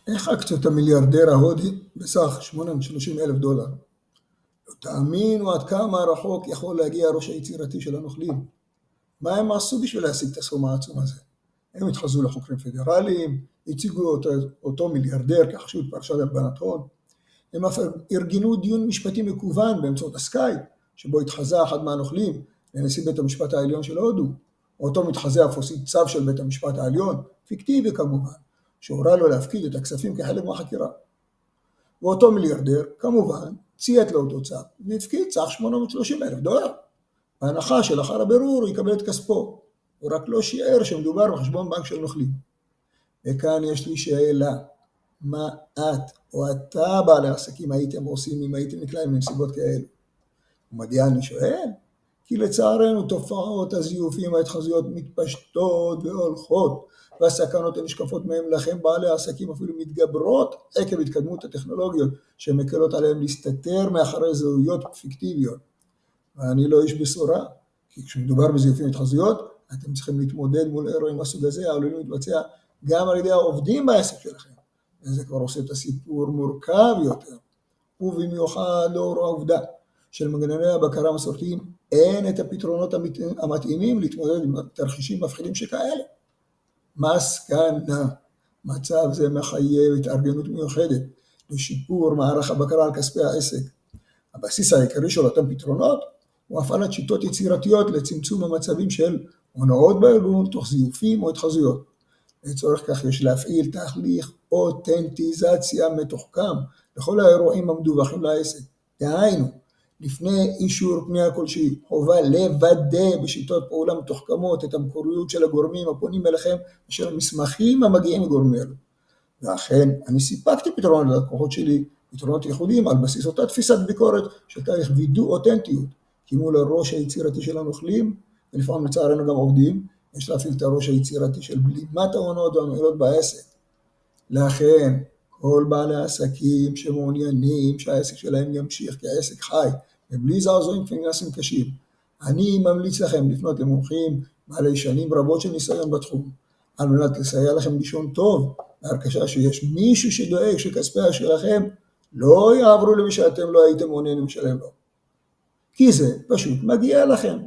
החקת את המיליארדר ההודי בסך $830,000. לא תאמינו עד כמה רחוק יכול להגיע הראש היצירתי של הנוכלים. מה הם עשו בשביל להשיג את הסכום העצום הזה? הם התחזו לחוקרים פדרליים, הציגו אותו מיליארדר כחשוד פרשת הלבנת הון. הם אף ארגנו דיון משפטי מקוון באמצעות הסקייפ, שבו התחזה אחד מהנוכלים לנשיא בית המשפט העליון של הודו. אותו מתחזה אף הוציא צו של בית המשפט העליון, פיקטיבי כמובן, שהורה לו להפקיד את הכספים כחלק מהחקירה. ואותו מיליארדר, כמובן, ציית לאותו צו, והפקיד סך $830,000. בהנחה שלאחר הבירור הוא יקבל את כספו, הוא רק לא שיער שמדובר בחשבון בנק של נוכלים. וכאן יש לי שאלה, מה את או אתה בעלי עסקים הייתם עושים אם הייתם נקלעים לנסיבות כאלו? ומדוע אני שואל? כי לצערנו תופעות הזיופים וההתחזויות מתפשטות והולכות, והסכנות הנשקפות מהם לכם בעלי העסקים אפילו מתגברות עקב התקדמות הטכנולוגיות שמקלות עליהם להסתתר מאחורי זהויות פיקטיביות. ואני לא איש בשורה, כי כשמדובר בזיופים והתחזויות, אתם צריכים להתמודד מול אירועים מהסוג הזה, העלולים להתבצע גם על ידי העובדים בעסק שלכם. וזה כבר עושה את הסיפור מורכב יותר, ובמיוחד לאור העובדה של מנגנוני הבקרה המסורתיים אין את הפתרונות המתאימים להתמודד עם תרחישים מפחידים שכאלה. מסקנה, מצב זה מחייב התארגנות מיוחדת לשיפור מערך הבקרה על כספי העסק. הבסיס העיקרי של אותם פתרונות הוא הפעלת שיטות יצירתיות לצמצום המצבים של הונאות בארגון תוך זיופים או התחזויות. לצורך כך יש להפעיל תהליך אותנטיזציה מתוחכם לכל האירועים המדווחים לעסק. דהיינו, לפני אישור פנייה כלשהי, חובה לוודא בשיטות פעולה מתוחכמות את המקוריות של הגורמים הפונים אליכם ושל המסמכים המגיעים מגורמים אלו. ואכן, אני סיפקתי פתרונות ללקוחות שלי, פתרונות ייחודיים על בסיס אותה תפיסת ביקורת של תהליך וידוא אותנטיות, כי מול הראש היצירתי של הנוכלים, ולפעמים לצערנו גם עובדים, יש להפעיל את הראש היצירתי של בלימת ההונאות והמעילות בעסק. לכן, כל בעלי העסקים שמעוניינים שהעסק שלהם ימשיך כעסק חי, ובלי זעזועים פיננסיים קשים, אני ממליץ לכם לפנות למומחים בעלי שנים רבות של ניסיון בתחום, על מנת לסייע לכם לישון טוב, בהרכשה שיש מישהו שדואג שכספיה שלכם לא יעברו למי שאתם לא הייתם מעוניינים לשלם לו. כי זה פשוט מגיע לכם.